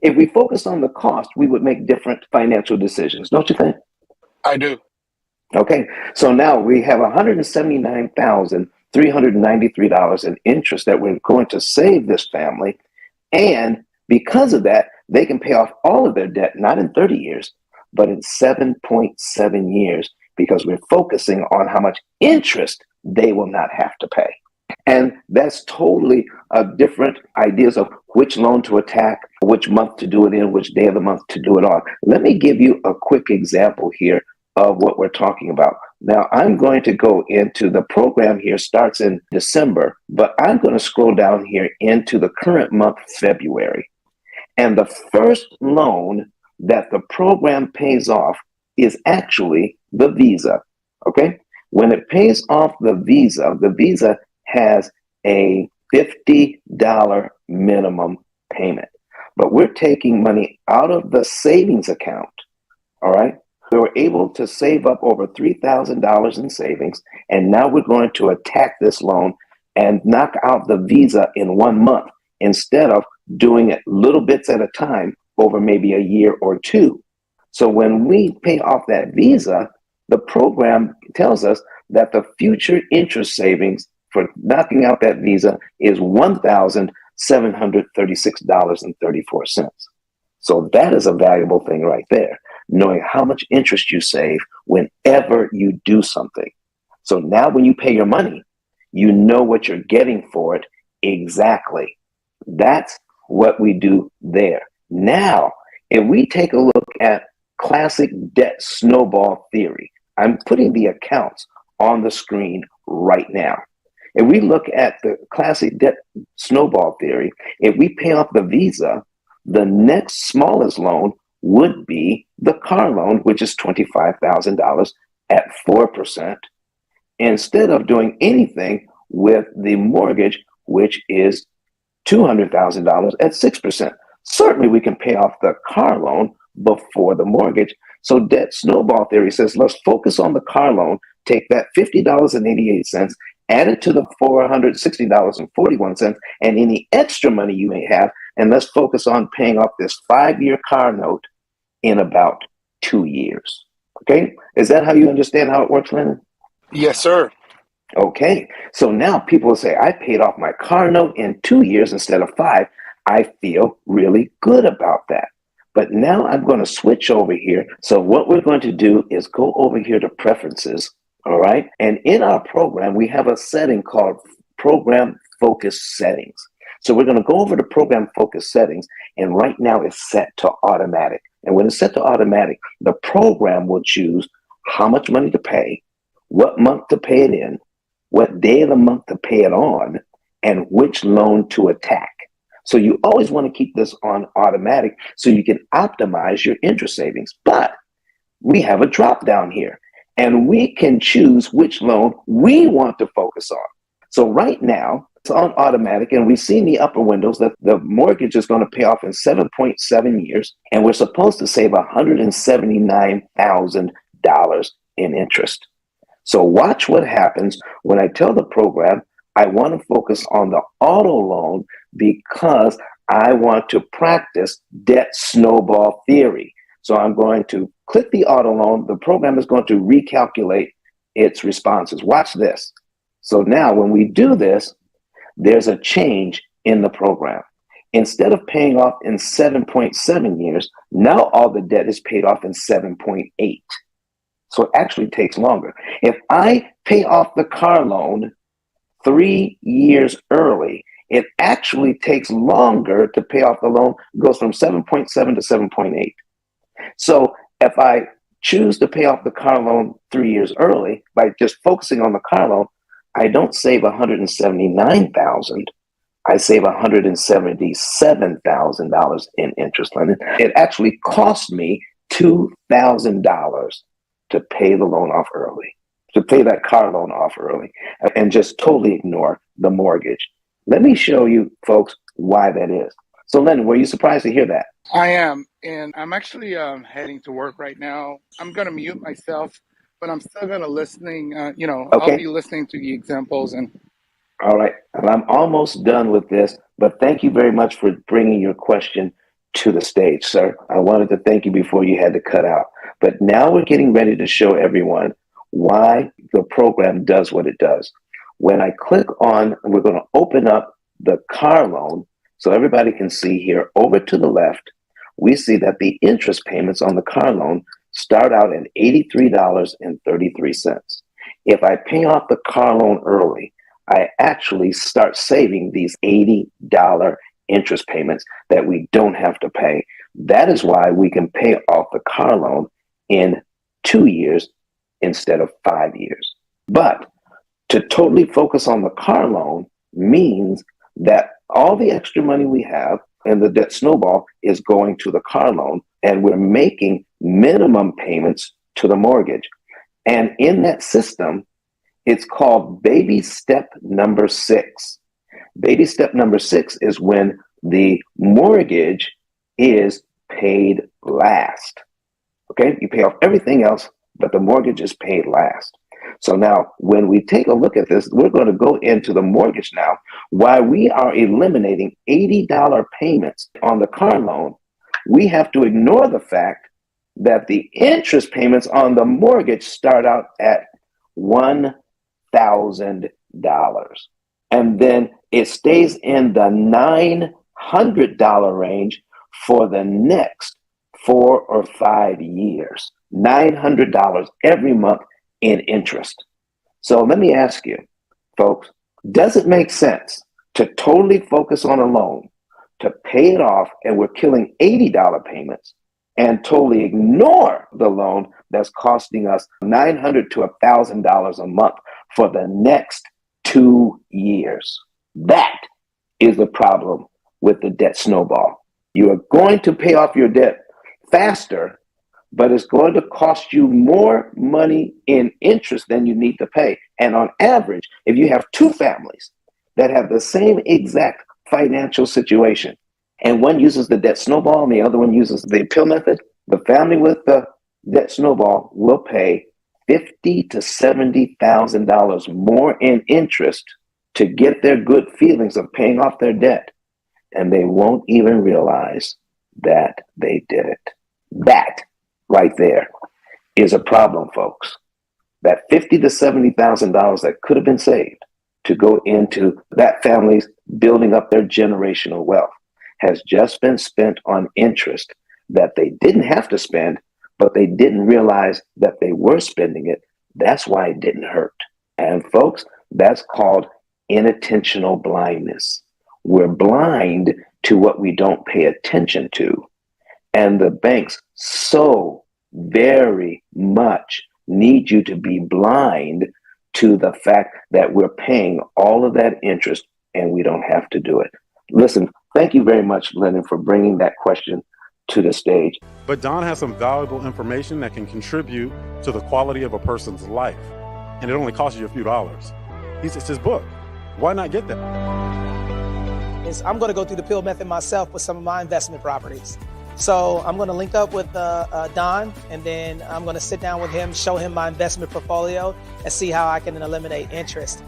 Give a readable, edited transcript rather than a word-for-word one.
If we focused on the cost, we would make different financial decisions, don't you think? I do. Okay, so now we have $179,393 in interest that we're going to save this family. And because of that, they can pay off all of their debt, not in 30 years, but in 7.7 years, because we're focusing on how much interest they will not have to pay. And that's totally different ideas of which loan to attack, which month to do it in, which day of the month to do it on. Let me give you a quick example here of what we're talking about. Now, I'm going to go into the program here, starts in December, but I'm going to scroll down here into the current month, February. And the first loan that the program pays off is actually the Visa. Okay. When it pays off the Visa has a $50 minimum payment. But we're taking money out of the savings account. All right. We were able to save up over $3,000 in savings. And now we're going to attack this loan and knock out the Visa in 1 month instead of doing it little bits at a time over maybe a year or two. So when we pay off that Visa, the program tells us that the future interest savings for knocking out that Visa is $1,736.34. So that is a valuable thing right there, knowing how much interest you save whenever you do something. So now when you pay your money, you know what you're getting for it exactly. That's what we do there. Now, if we take a look at classic debt snowball theory, I'm putting the accounts on the screen right now. If we look at the classic debt snowball theory, if we pay off the Visa, the next smallest loan would be the car loan, which is $25,000 at 4%, instead of doing anything with the mortgage, which is $200,000 at 6%. Certainly, we can pay off the car loan before the mortgage. So, debt snowball theory says let's focus on the car loan, take that $50.88, add it to the $460.41, and any extra money you may have, and let's focus on paying off this 5-year car note in about 2 years. Okay? Is that how you understand how it works, Lennon? Yes, sir. Okay, so now people will say, I paid off my car note in 2 years instead of 5. I feel really good about that. But now I'm going to switch over here. So what we're going to do is go over here to preferences. All right. And in our program, we have a setting called program focus settings. So we're going to go over to program focus settings. And right now it's set to automatic. And when it's set to automatic, the program will choose how much money to pay, what month to pay it in, what day of the month to pay it on, and which loan to attack. So you always want to keep this on automatic so you can optimize your interest savings. But we have a drop down here and we can choose which loan we want to focus on. So right now it's on automatic and we see in the upper windows that the mortgage is going to pay off in 7.7 years and we're supposed to save $179,000 in interest. So watch what happens when I tell the program I want to focus on the auto loan because I want to practice debt snowball theory. So I'm going to click the auto loan. The program is going to recalculate its responses. Watch this. So now when we do this, there's a change in the program. Instead of paying off in 7.7 years, now all the debt is paid off in 7.8. So it actually takes longer. If I pay off the car loan 3 years early, it actually takes longer to pay off the loan. It goes from 7.7 to 7.8. So if I choose to pay off the car loan 3 years early by just focusing on the car loan, I don't save $179,000. I save $177,000 in interest. It actually cost me $2,000 to pay the loan off early, to pay that car loan off early, and just totally ignore the mortgage. Let me show you, folks, why that is. So, Lennon, were you surprised to hear that? I am, and I'm actually heading to work right now. I'm gonna mute myself, but I'm still gonna listening. I'll Okay. be listening to the examples and. All right. And I'm almost done with this, but thank you very much for bringing your question to the stage, sir. I wanted to thank you before you had to cut out. But now we're getting ready to show everyone why the program does what it does. When I click on, we're going to open up the car loan so everybody can see here. Over to the left, we see that the interest payments on the car loan start out at $83.33. If I pay off the car loan early, I actually start saving these $80 interest payments that we don't have to pay. That is why we can pay off the car loan in 2 years instead of 5 years. But to totally focus on the car loan means that all the extra money we have in the debt snowball is going to the car loan, and we're making minimum payments to the mortgage. And in that system, it's called baby step number 6. Baby step number 6 is when the mortgage is paid last. Okay, you pay off everything else, but the mortgage is paid last. So now when we take a look at this, we're going to go into the mortgage now. While we are eliminating $80 payments on the car loan, we have to ignore the fact that the interest payments on the mortgage start out at $1,000. And then it stays in the $900 range for the next 4 or 5 years. $900 every month in interest. So let me ask you, folks, does it make sense to totally focus on a loan, to pay it off, and we're killing $80 payments, and totally ignore the loan that's costing us $900 to $1,000 a month for the next 2 years? That is the problem with the debt snowball. You are going to pay off your debt faster, but it's going to cost you more money in interest than you need to pay. And on average, if you have 2 families that have the same exact financial situation, and one uses the debt snowball and the other one uses the P.I.L.L method, the family with the debt snowball will pay $50,000 to $70,000 more in interest to get their good feelings of paying off their debt. And they won't even realize that they did it. That right there is a problem, folks. That $50,000 to $70,000 that could have been saved to go into that family's building up their generational wealth has just been spent on interest that they didn't have to spend, but they didn't realize that they were spending it. That's why it didn't hurt. And folks, that's called inattentional blindness. We're blind to what we don't pay attention to. And the banks so very much need you to be blind to the fact that we're paying all of that interest and we don't have to do it. Listen, thank you very much, Lennon, for bringing that question to the stage. But Don has some valuable information that can contribute to the quality of a person's life. And it only costs you a few dollars. It's his book. Why not get that? I'm going to go through the P.I.L.L method myself with some of my investment properties. So I'm going to link up with Don, and then I'm going to sit down with him, show him my investment portfolio, and see how I can eliminate interest.